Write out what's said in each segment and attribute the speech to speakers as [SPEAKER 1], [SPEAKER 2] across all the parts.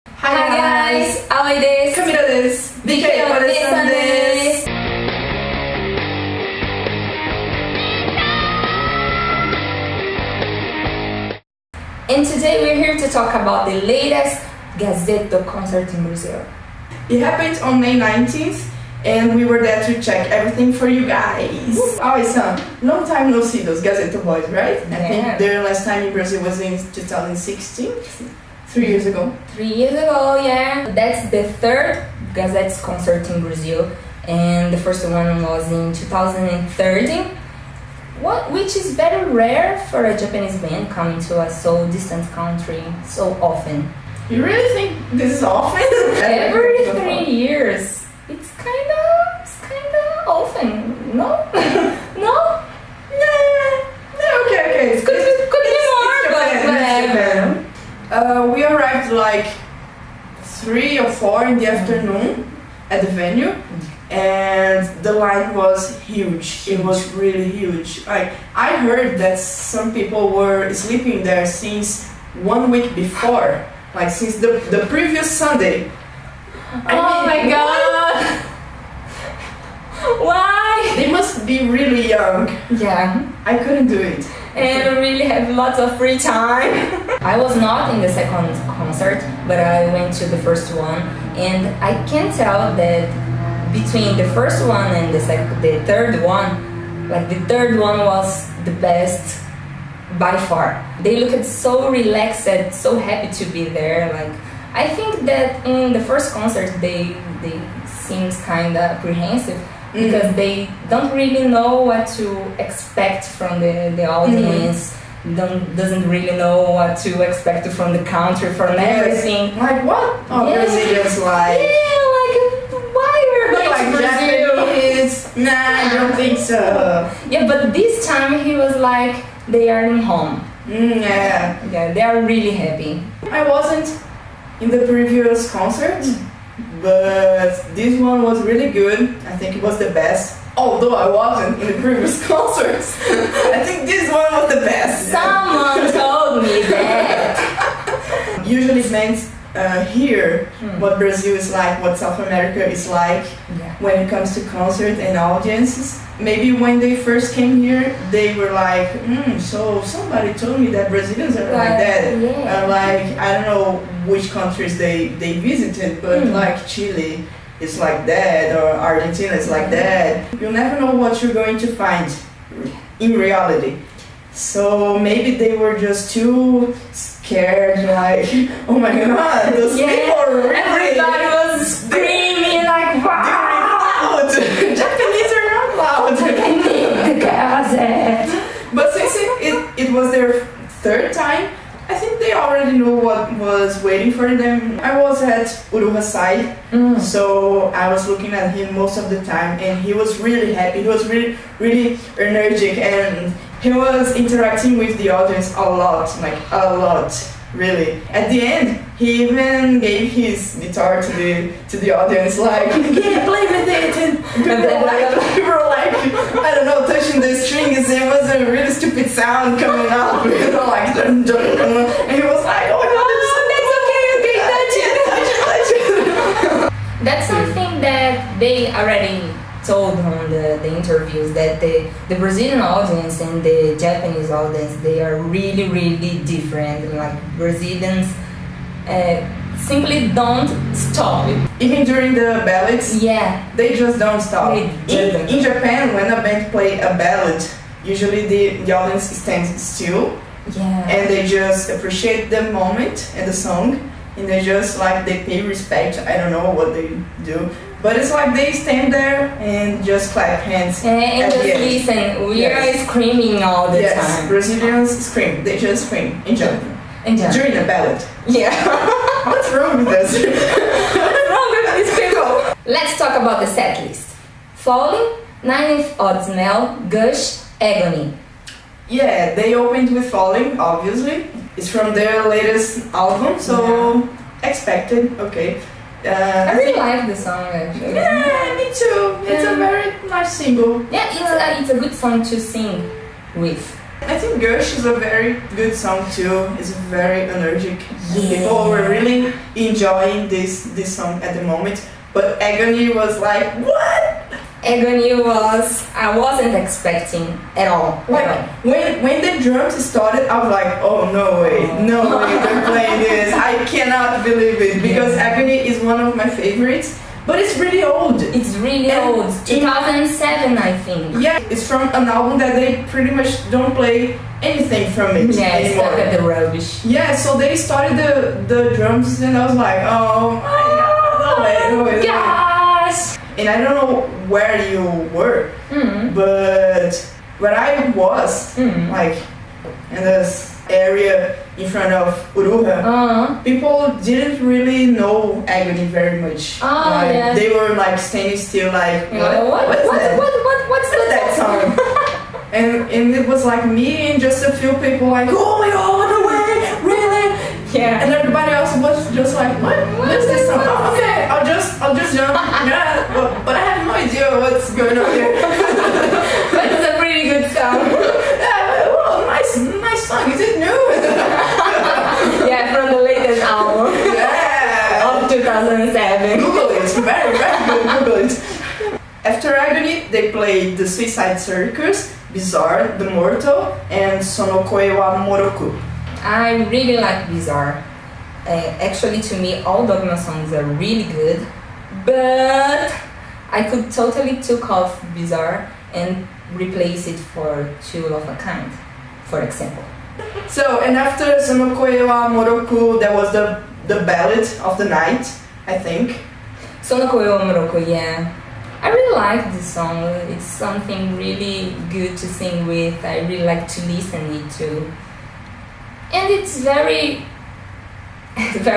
[SPEAKER 1] Hi guys! Aoi desu!
[SPEAKER 2] Camilla desu!
[SPEAKER 1] And today we're here to talk about the latest GazettE concert in Brazil.
[SPEAKER 2] It happened on May 19th and we were there to check everything for you guys. Aoi-san, long time no see those GazettE boys, right?
[SPEAKER 1] Yeah.
[SPEAKER 2] I think their last time in Brazil was in 2016, 3 years ago.
[SPEAKER 1] 3 years ago, yeah. That's the third GazettE concert in Brazil, and the first one was in 2013. Which is very rare for a Japanese band coming to a so distant country so often.
[SPEAKER 2] You really think this is often?
[SPEAKER 1] Every 3 years. It's kinda often, no? No?
[SPEAKER 2] Yeah, okay.
[SPEAKER 1] It could be more, but whatever.
[SPEAKER 2] We arrived like 3 or 4 in the afternoon at the venue, and the line was huge. It was really huge. I heard that some people were sleeping there since 1 week before, like since the previous Sunday.
[SPEAKER 1] Oh my god! Why?
[SPEAKER 2] They must be really young.
[SPEAKER 1] Yeah.
[SPEAKER 2] I couldn't do it.
[SPEAKER 1] And really have lots of free time. I was not in the second concert, but I went to the first one, and I can tell that between the first one and the third one, like the third one was the best by far. They looked so relaxed, so happy to be there. Like, I think that in the first concert they seems kind of apprehensive because they don't really know what to expect from the audience. Doesn't really know what to expect from the country, from everything.
[SPEAKER 2] Like what? Brazilians like?
[SPEAKER 1] Yeah, like why we're going to Brazil?
[SPEAKER 2] Japanese? Nah, I don't think so.
[SPEAKER 1] Yeah, but this time he was like, they are in home.
[SPEAKER 2] Yeah,
[SPEAKER 1] they are really happy.
[SPEAKER 2] I wasn't in the previous concert, but this one was really good. I think it was the best. Although I wasn't in the previous concerts, I think this one was the best.
[SPEAKER 1] Someone told me that.
[SPEAKER 2] Usually bands hear what Brazil is like, what South America is like when it comes to concert and audiences. Maybe when they first came here, they were like, so somebody told me that Brazilians are like that.
[SPEAKER 1] Yeah.
[SPEAKER 2] Like, I don't know which countries they visited, but like Chile is like that, or Argentina is like that. You'll never know what you're going to find in reality. So maybe they were just too scared, like, oh my god, those people are really...
[SPEAKER 1] Everybody was screaming like, wow!
[SPEAKER 2] Japanese are not loud.
[SPEAKER 1] I need the Gazette.
[SPEAKER 2] But since it was their third time, I think they already knew what was waiting for them. I was at Uruha's side, so I was looking at him most of the time, and he was really happy. He was really, really energetic, and he was interacting with the audience a lot, really. At the end, he even gave his guitar to the audience, like, yeah, play with it. And people were like, I don't know, touching the strings. It was a really stupid sound coming up, like, dun, dun, dun. And he was like, oh my god,
[SPEAKER 1] that's okay, touch it. That's something that they already told on the interviews, that the Brazilian audience and the Japanese audience, they are really, really different. Like, Brazilians simply don't stop.
[SPEAKER 2] Even during the ballads, they just don't stop. In Japan, when a band play a ballad, usually the audience stands still, and they just appreciate the moment and the song, and they just like, they pay respect. I don't know what they do, but it's like they stand there and just clap hands
[SPEAKER 1] and just listen. We are screaming all the time.
[SPEAKER 2] Yes, Brazilians scream. They just scream and jump during the ballad.
[SPEAKER 1] Yeah.
[SPEAKER 2] What's wrong with us?
[SPEAKER 1] What's wrong with these people? Let's talk about the set list. Falling, 9th Odd Smell, Gush, Agony.
[SPEAKER 2] Yeah, they opened with Falling, obviously. It's from their latest album, so expected, okay.
[SPEAKER 1] I really like the song, actually.
[SPEAKER 2] Yeah, me too. It's a very nice single.
[SPEAKER 1] Yeah, it's a good song to sing with.
[SPEAKER 2] I think Gush is a very good song too. It's very energetic. People were really enjoying this song at the moment. But Agony was like, what?
[SPEAKER 1] Agony I wasn't expecting at all.
[SPEAKER 2] Like, when the drums started, I was like, oh no way, they're playing this. I cannot believe it, because Agony is one of my favorites, but it's really old.
[SPEAKER 1] It's really old. 2007, I think.
[SPEAKER 2] Yeah, it's from an album that they pretty much don't play anything from it anymore.
[SPEAKER 1] Look at the rubbish.
[SPEAKER 2] Yeah, so they started the drums, and I was like, oh my god, no way.
[SPEAKER 1] Gosh!
[SPEAKER 2] And I don't know where you were, but where I was, like in this area in front of Uruha, people didn't really know Agony very much. They were like standing still, like, what's that song? and it was like me and just a few people, like, oh my god, no way, really?
[SPEAKER 1] Yeah.
[SPEAKER 2] And everybody else was just like, what's this song? Oh, okay, I'll just jump. Yeah, but I have no idea what's going on here.
[SPEAKER 1] But it's a pretty good song.
[SPEAKER 2] Yeah, well, nice song. Is it new?
[SPEAKER 1] Yeah, from the latest album.
[SPEAKER 2] Yeah.
[SPEAKER 1] Of 2007.
[SPEAKER 2] Google it. Very, very good. Google it. After Agony, they played the Suicide Circus, Bizarre, The Mortal, and Sonokoe wa Moroku.
[SPEAKER 1] I really like Bizarre. Actually, to me, all Dogma songs are really good, but I could totally took off Bizarre and replace it for Two of a Kind, for example.
[SPEAKER 2] So, and after Sonokoe wa Moroku, there was the ballad of the night, I think.
[SPEAKER 1] Sonokoe wa Moroku, yeah. I really like this song. It's something really good to sing with. I really like to listen it to. And it's very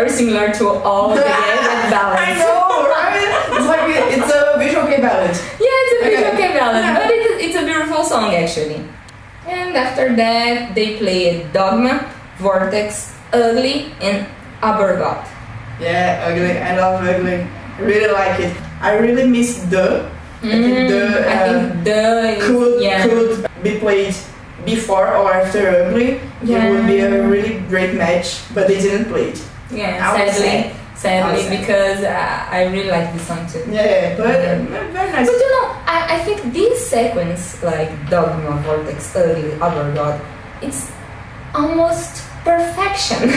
[SPEAKER 1] similar to all the GazettE ballads.
[SPEAKER 2] I know, right? It's like it's a visual kei ballad.
[SPEAKER 1] Yeah, it's a visual kei ballad, but it's a beautiful song actually. And after that, they played Dogma, Vortex, Ugly, and Abergot.
[SPEAKER 2] Yeah, Ugly. I love Ugly. I really like it. I really miss the. I think the could be played before or after Ugly. It would be a really great match, but they didn't play it.
[SPEAKER 1] Yeah, sadly, because I really like this song too.
[SPEAKER 2] Yeah, but very nice.
[SPEAKER 1] But you know, I think this sequence, like Dogma, Vortex, Ugly, Abergot, it's almost perfection.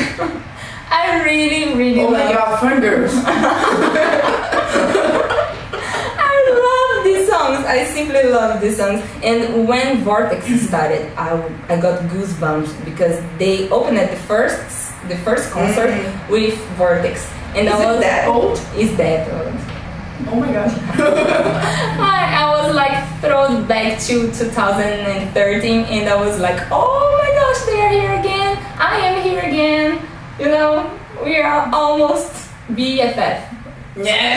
[SPEAKER 1] I really
[SPEAKER 2] oh my god, fangirls.
[SPEAKER 1] These songs, I simply love these songs. And when Vortex started, I got goosebumps because they opened at the first concert with Vortex. And
[SPEAKER 2] Is it that old?
[SPEAKER 1] It's that old.
[SPEAKER 2] Oh my god.
[SPEAKER 1] I was like thrown back to 2013 and I was like, oh my gosh, they are here again. I am here again. You know, we are almost BFF.
[SPEAKER 2] Yeah,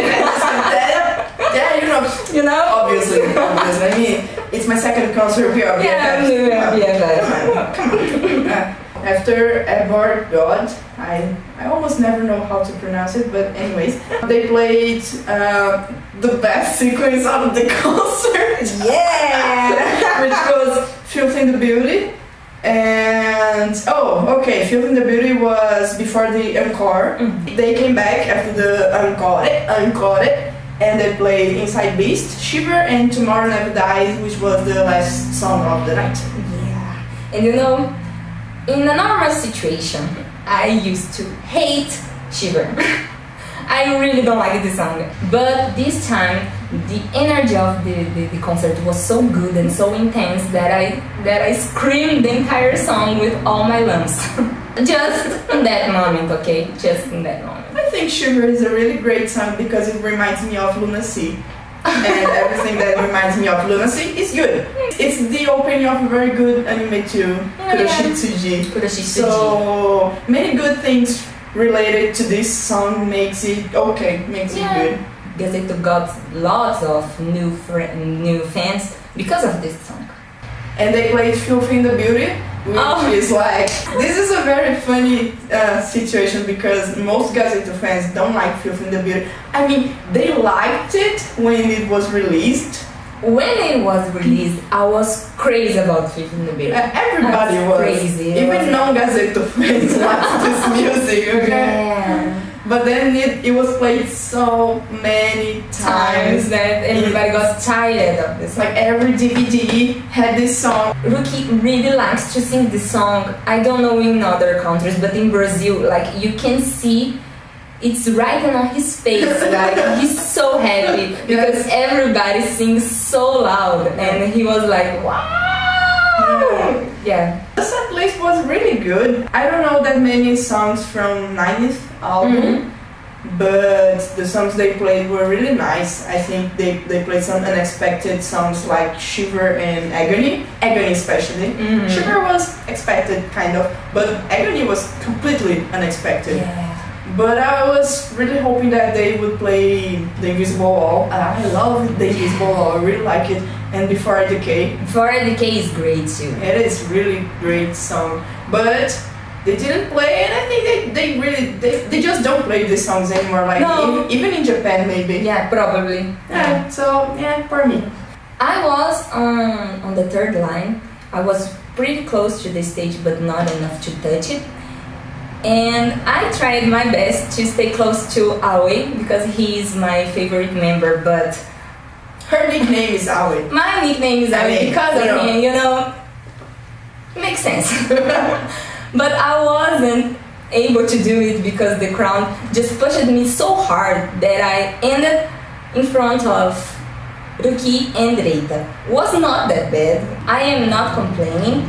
[SPEAKER 2] you know. Obviously. I mean, it's my second concert. We are BFF.
[SPEAKER 1] Yeah.
[SPEAKER 2] Come on. After Abergot, I almost never know how to pronounce it, but anyways, they played the best sequence of the concert.
[SPEAKER 1] Yeah,
[SPEAKER 2] which was Filth in the Beauty. And Filth in the Beauty was before the encore. They came back after the encore, and they played Inside Beast, Shiver, and Tomorrow Never Dies, which was the last song of the night.
[SPEAKER 1] Yeah, and you know, in a normal situation, I used to hate Shiver. I really don't like this song, but this time the energy of the concert was so good and so intense that I screamed the entire song with all my lungs. Just in that moment, okay? Just in that moment.
[SPEAKER 2] I think Shiver is a really great song because it reminds me of Lunacy. And everything that reminds me of Lunacy is good. It's the opening of a very good anime too, Kuroshitsuji. So many good things related to this song makes it good.
[SPEAKER 1] GazettE got lots of new fans because of this song.
[SPEAKER 2] And they played Filth in the Beauty, which is like, this is a very funny situation because most GazettE fans don't like Filth in the Beauty. I mean, they liked it when it was released,
[SPEAKER 1] when it was released, I was crazy about Fifth in the Beer.
[SPEAKER 2] Everybody was
[SPEAKER 1] crazy.
[SPEAKER 2] Even non-GazettE fans liked this music, okay?
[SPEAKER 1] Yeah.
[SPEAKER 2] But then it was played so many times
[SPEAKER 1] That everybody got tired of this.
[SPEAKER 2] Like every DVD had this song.
[SPEAKER 1] Rookie really likes to sing this song. I don't know in other countries, but in Brazil, like you can see it's written on his face. Like he's so happy because everybody sings so loud, and he was like, wow. Yeah.
[SPEAKER 2] The Setlist was really good. I don't know that many songs from 90th album, but the songs they played were really nice. I think they played some unexpected songs like Shiver and Agony. Agony especially. Shiver was expected kind of, but Agony was completely unexpected.
[SPEAKER 1] Yeah.
[SPEAKER 2] But I was really hoping that they would play The Invisible Wall. I love The Invisible Wall, I really like it. And Before I Decay.
[SPEAKER 1] Before I Decay is great too.
[SPEAKER 2] It is really great song. But they didn't play, and I think they just don't play these songs anymore. Like even in Japan maybe.
[SPEAKER 1] Yeah, probably.
[SPEAKER 2] Yeah, so yeah, for me.
[SPEAKER 1] I was on the third line. I was pretty close to the stage, but not enough to touch it. And I tried my best to stay close to Aoi because he's my favorite member, but
[SPEAKER 2] her nickname is Aoi.
[SPEAKER 1] My nickname is Aoi because of him, you know. It makes sense. But I wasn't able to do it because the crowd just pushed me so hard that I ended in front of Rookie and Reita. Was not that bad. I am not complaining.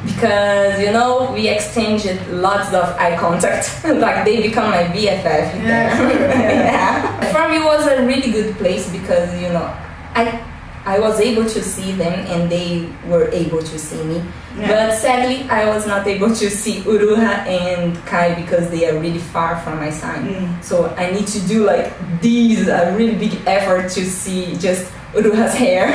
[SPEAKER 1] Because, you know, we exchanged lots of eye contact. Like, they become my BFF. Yeah. For me, it was a really good place because, you know, I was able to see them and they were able to see me. Yeah. But sadly, I was not able to see Uruha and Kai because they are really far from my side. So I need to do like a really big effort to see just Uruha's hair.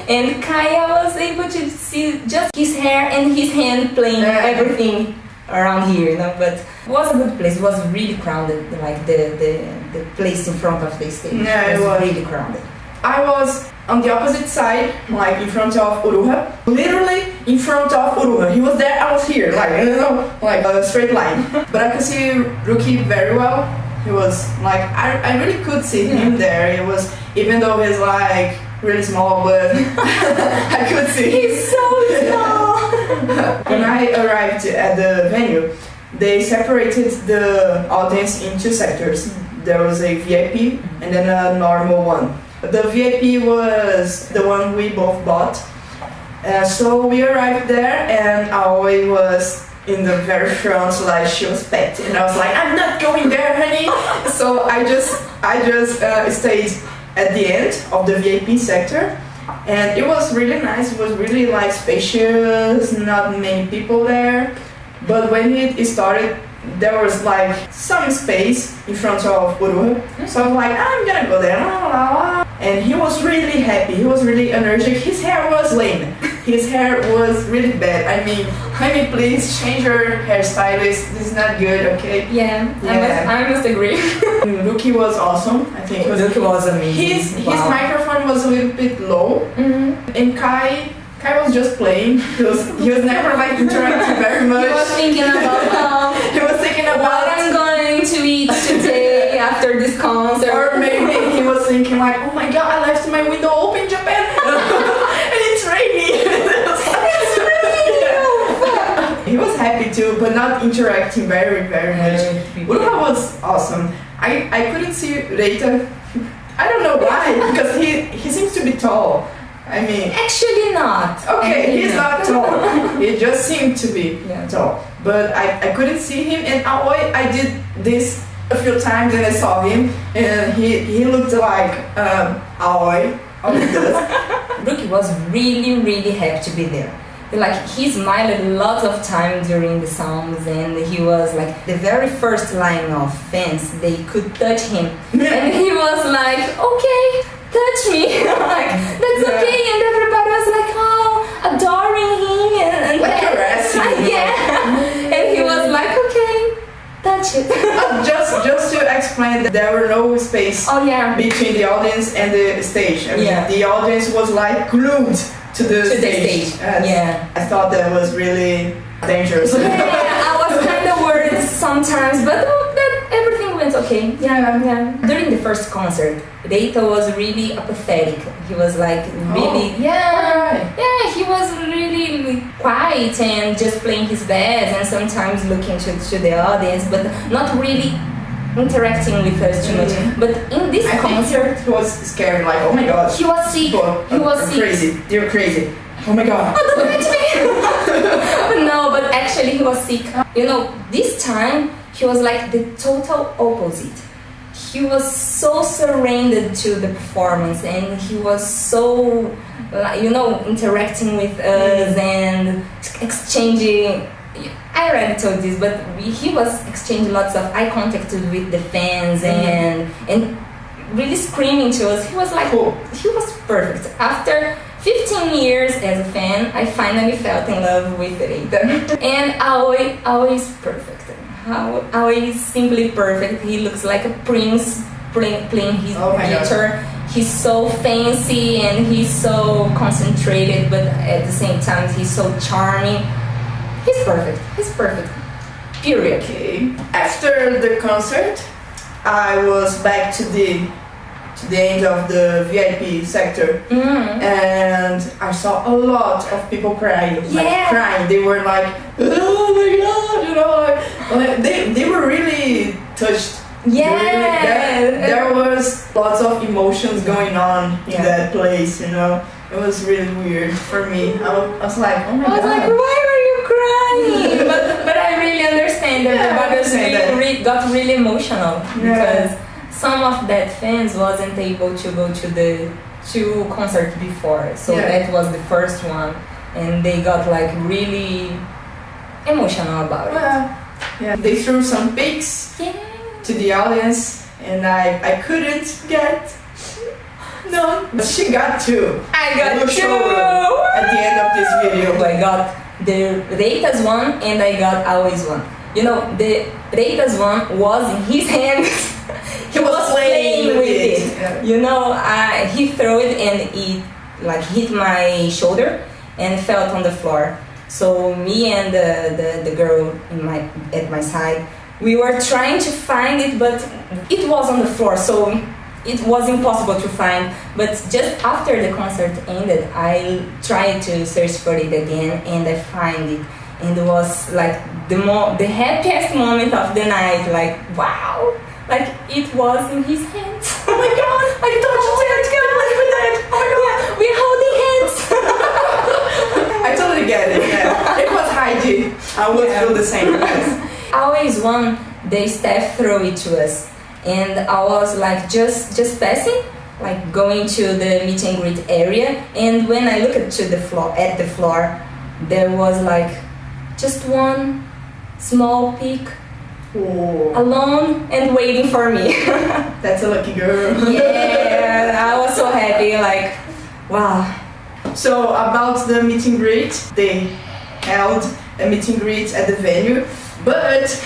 [SPEAKER 1] And Kai, I was able to see just his hair and his hand playing everything around here, you know. But it was a good place. It was really crowded, like the place in front of the stage. Yeah, it was really crowded.
[SPEAKER 2] I was on the opposite side, like in front of Uruha. Literally in front of Uruha. He was there, I was here, like, you know, like a straight line. But I could see Rookie very well. He was like, I really could see him there. It was, even though he's like really small, but I could see.
[SPEAKER 1] He's so small.
[SPEAKER 2] When I arrived at the venue, they separated the audience in two sectors. There was a VIP and then a normal one. The VIP was the one we both bought. So we arrived there and Aoi was in the very front, like she was packed, and I was like, I'm not going there, honey. So I just stayed at the end of the VIP sector, and it was really nice. It was really like spacious, not many people there. But when it started, there was like some space in front of Uruha. So I was like, I'm gonna go there. And he was really happy. He was really energetic. His hair was lame. His hair was really bad. I mean, honey, please change your hairstylist. This is not good, okay?
[SPEAKER 1] Yeah. I must agree.
[SPEAKER 2] Rookie was awesome. I think
[SPEAKER 1] Rookie was amazing.
[SPEAKER 2] His microphone was a little bit low. And Kai was just playing. He was never like interacting very much.
[SPEAKER 1] He was thinking about what I'm going to eat today after this concert.
[SPEAKER 2] Or maybe he was thinking like, oh my god, I left my window open in Japan and it's raining. He was happy too, but not interacting very, very much. Uruha was awesome. I couldn't see Reita. I don't know why, because he seems to be tall. I mean,
[SPEAKER 1] actually not.
[SPEAKER 2] Okay, he's not tall. He just seemed to be tall. But I couldn't see him. And Aoi, I did this a few times and I saw him, and he looked like Aoi.
[SPEAKER 1] Rookie was really, really happy to be there. Like, he smiled lots of time during the songs, and he was like the very first line of fans, they could touch him. And he was like, okay, touch me. Like, that's okay. And everybody was like, oh, adoring him and
[SPEAKER 2] like caressing him.
[SPEAKER 1] Yeah. And he was like, okay, touch shit.
[SPEAKER 2] Just to explain that there were no space
[SPEAKER 1] Oh yeah.
[SPEAKER 2] between the audience and the stage. I mean,
[SPEAKER 1] Yeah.
[SPEAKER 2] the audience was like glued to the stage. And
[SPEAKER 1] Yeah.
[SPEAKER 2] I thought that was really dangerous.
[SPEAKER 1] Yeah, I was kind of worried sometimes, but that everything went okay. Yeah. During the first concert, Reita was really apathetic. He was like really, he was really quiet and just playing his bass and sometimes looking to the audience, but not really interacting with us too much. But in this concert,
[SPEAKER 2] he was scared, like, oh my god.
[SPEAKER 1] he was sick. He was sick.
[SPEAKER 2] Crazy. You're crazy. Oh my god.
[SPEAKER 1] Oh, don't hurt me! No, but actually he was sick. You know, this time he was like the total opposite. He was so surrendered to the performance and he was so, interacting with us and exchanging. I already told this, but he was exchanging lots of eye contact with the fans and really screaming to us. He was like, he was perfect. After 15 years as a fan, I finally felt in love with Reita. And Aoi is perfect. Aoi is simply perfect. He looks like a prince playing his guitar. He's so fancy and he's so concentrated, but at the same time he's so charming. He's perfect. Period.
[SPEAKER 2] Okay. After the concert, I was back to the end of the VIP sector, and I saw a lot of people crying. Like, crying. They were like, "Oh my god!" Like they were really touched.
[SPEAKER 1] Yeah.
[SPEAKER 2] There was lots of emotions going on in that place. It was really weird for me. I was like, oh my god.
[SPEAKER 1] I was like, why are you crying? but I really understand. Everybody got really emotional because some of that fans wasn't able to go to the concert before, so that was the first one, and they got like really emotional about it.
[SPEAKER 2] Yeah, they threw some pics to the audience, and I couldn't get. No, but she got two.
[SPEAKER 1] I got two
[SPEAKER 2] at the end of this video.
[SPEAKER 1] I got the Reita's one and I got Aoi's one. The Reita's one was in his hand. He was playing with it. Yeah. He threw it and it like hit my shoulder and fell on the floor. So me and the girl at my side, we were trying to find it, but it was on the floor, so it was impossible to find. But just after the concert ended, I tried to search for it again and I find it. And it was like the happiest moment of the night. Like, wow! Like it was in his hands. Oh my god! I touched it! With that! Oh my god! Yeah, we're holding hands!
[SPEAKER 2] I totally get it. Yeah. It was Heidi. I would feel the same.
[SPEAKER 1] Always one, the staff threw it to us. And I was like just passing, like going to the meet and greet area. And when I looked to the floor, there was like just one small pig alone and waiting for me.
[SPEAKER 2] That's a lucky girl.
[SPEAKER 1] Yeah, I was so happy. Like, wow.
[SPEAKER 2] So about the meet and greet, they held a meet and greet at the venue, but.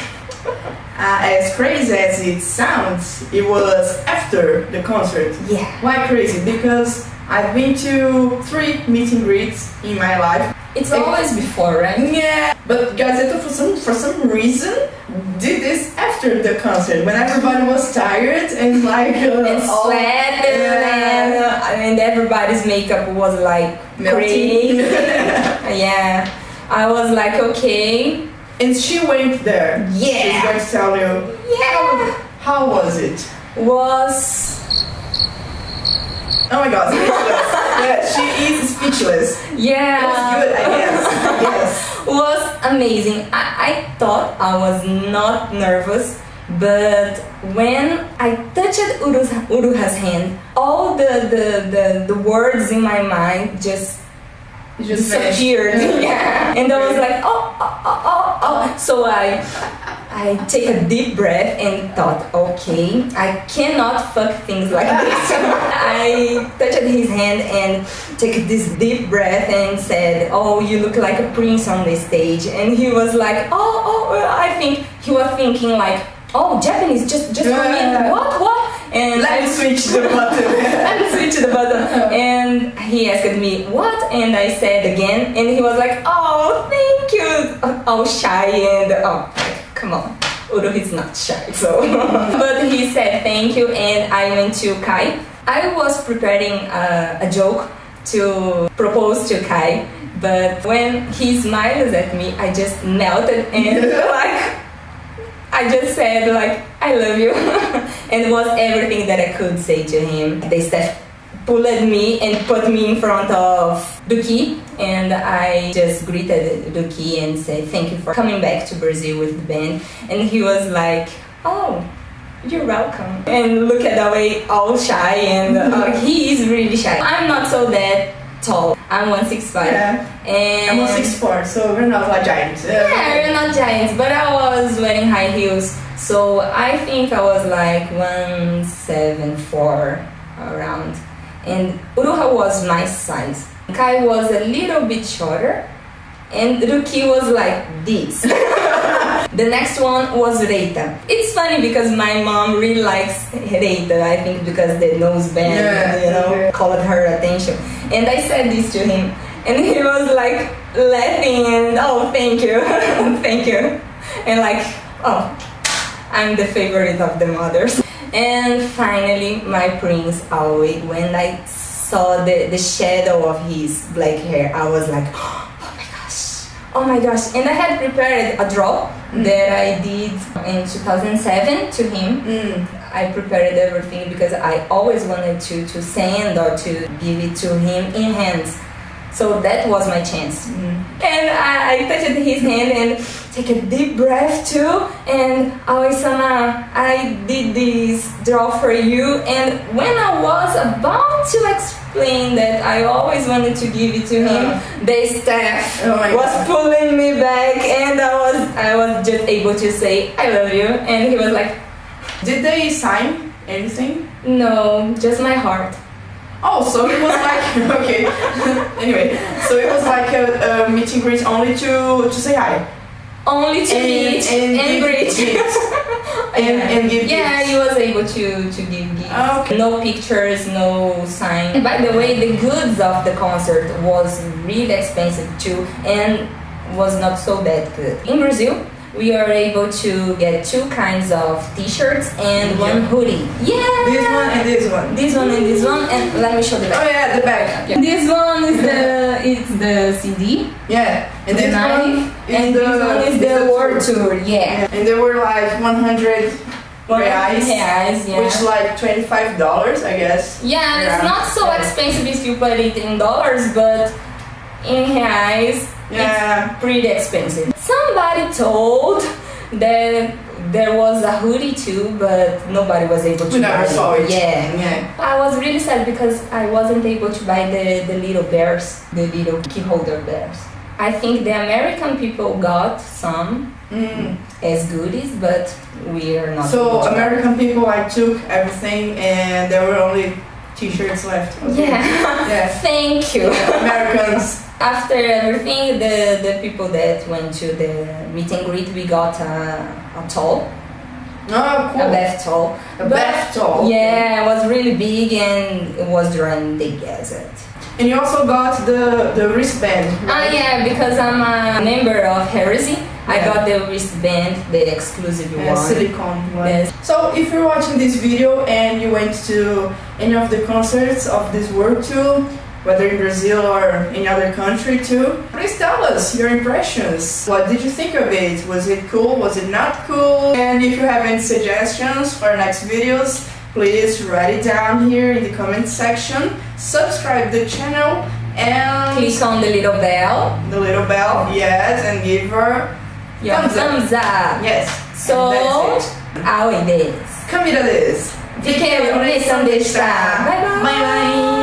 [SPEAKER 2] As crazy as it sounds, it was after the concert.
[SPEAKER 1] Yeah.
[SPEAKER 2] Why crazy? Because I've been to 3 meet and greets in my life.
[SPEAKER 1] It's always before, right?
[SPEAKER 2] Yeah. But GazettE for some reason did this after the concert when everybody was tired and like
[SPEAKER 1] and sweated and everybody's makeup was like crazy. Yeah. I was like, okay.
[SPEAKER 2] And she went there.
[SPEAKER 1] Yeah.
[SPEAKER 2] She's going to tell you.
[SPEAKER 1] Yeah.
[SPEAKER 2] How was it? Oh my god, speechless. Yeah, she is speechless.
[SPEAKER 1] Yeah.
[SPEAKER 2] It was good, I guess. Yes.
[SPEAKER 1] It was amazing. I thought I was not nervous, but when I touched Uruha's hand, all the words in my mind just disappeared. Yeah. And I was like, oh. So I take a deep breath and thought, okay, I cannot fuck things like this. I touched his hand and took this deep breath and said, oh, you look like a prince on the stage. And he was like, oh, I think he was thinking like, oh, Japanese, just for me. What? And
[SPEAKER 2] Let me switch the button.
[SPEAKER 1] Let me switch the button. And he asked me, what? And I said again, and he was like, oh, thank you. All shy and, come on. Uru is not shy, so. But he said thank you, and I went to Kai. I was preparing a joke to propose to Kai, but when he smiles at me, I just melted and I just said I love you. And it was everything that I could say to him. The staff pulled me and put me in front of Duki, and I just greeted Duki and said thank you for coming back to Brazil with the band. And he was like, oh, you're welcome. And look at Aoi, all shy, and he is really shy. I'm not so that tall. I'm 165.
[SPEAKER 2] Yeah.
[SPEAKER 1] And
[SPEAKER 2] I'm 164, so we're not like giants.
[SPEAKER 1] Yeah, we're not giants, but I was wearing high heels, so I think I was like 174 around. And Uruha was my size. Kai was a little bit shorter, and Ruki was like this. The next one was Reita. It's funny because my mom really likes Reita, I think because the nose band, called her attention. And I said this to him, and he was like laughing and, oh, thank you, thank you. And oh, I'm the favorite of the mothers. And finally, my Prince Aoi, when I saw the shadow of his black hair, I was like, oh my gosh. And I had prepared a draw that I did in 2007 to him. I prepared everything because I always wanted to send or to give it to him in hands. So that was my chance. And I touched his hand and take a deep breath too. And Aoi-sama, I did this draw for you. And when I was about to explain that I always wanted to give it to him, the staff was pulling me back, and I was just able to say, I love you. And he was like,
[SPEAKER 2] did they sign anything?
[SPEAKER 1] No, just my heart.
[SPEAKER 2] Oh, so it was like, okay. Anyway, so it was like a meet and greet only to say hi.
[SPEAKER 1] Only to meet and greet.
[SPEAKER 2] And give gifts.
[SPEAKER 1] Yeah, he was able to give gifts.
[SPEAKER 2] Okay.
[SPEAKER 1] No pictures, no sign. And by the way, the goods of the concert was really expensive too, and was not so that good. In Brazil, we are able to get 2 kinds of t-shirts and 1 hoodie. Yeah!
[SPEAKER 2] This one and this one.
[SPEAKER 1] This one and this one, and let me show the back.
[SPEAKER 2] Oh yeah, the back.
[SPEAKER 1] Yeah. This one is the CD.
[SPEAKER 2] Yeah. And
[SPEAKER 1] the
[SPEAKER 2] this
[SPEAKER 1] knife,
[SPEAKER 2] one
[SPEAKER 1] and this one is the world tour. Yeah.
[SPEAKER 2] And they were like 100 reais,
[SPEAKER 1] yeah.
[SPEAKER 2] which like $25, I guess.
[SPEAKER 1] Yeah, it's not so expensive if you put it in dollars, but in reais, it's pretty expensive. Somebody told that there was a hoodie too, but nobody was able to buy it. We never saw it. Yeah. I was really sad because I wasn't able to buy the little bears, the little key holder bears. I think the American people got some as goodies, but we are not.
[SPEAKER 2] So American people took everything, and there were only t-shirts left. Okay.
[SPEAKER 1] Yeah. Thank you.
[SPEAKER 2] Americans.
[SPEAKER 1] After everything, the people that went to the meet and greet, we got a towel.
[SPEAKER 2] Oh, cool.
[SPEAKER 1] A bath towel.
[SPEAKER 2] Bath towel?
[SPEAKER 1] Yeah, it was really big, and it was during the Gazette.
[SPEAKER 2] And you also got the wristband, right?
[SPEAKER 1] Yeah, because I'm a member of Heresy. I got the wristband, the exclusive one.
[SPEAKER 2] Silicone one.
[SPEAKER 1] Yes.
[SPEAKER 2] So if you're watching this video and you went to any of the concerts of this world tour, whether in Brazil or any other country too, please tell us your impressions. What did you think of it? Was it cool? Was it not cool? And if you have any suggestions for next videos, please write it down here in the comment section. Subscribe the channel and
[SPEAKER 1] click on the little bell.
[SPEAKER 2] The little bell, yes, and give her
[SPEAKER 1] thumbs up.
[SPEAKER 2] Yes.
[SPEAKER 1] So, Aoi desu.
[SPEAKER 2] Camilla desu.
[SPEAKER 1] Fiquei, onde deixar. Bye bye.
[SPEAKER 2] Bye bye.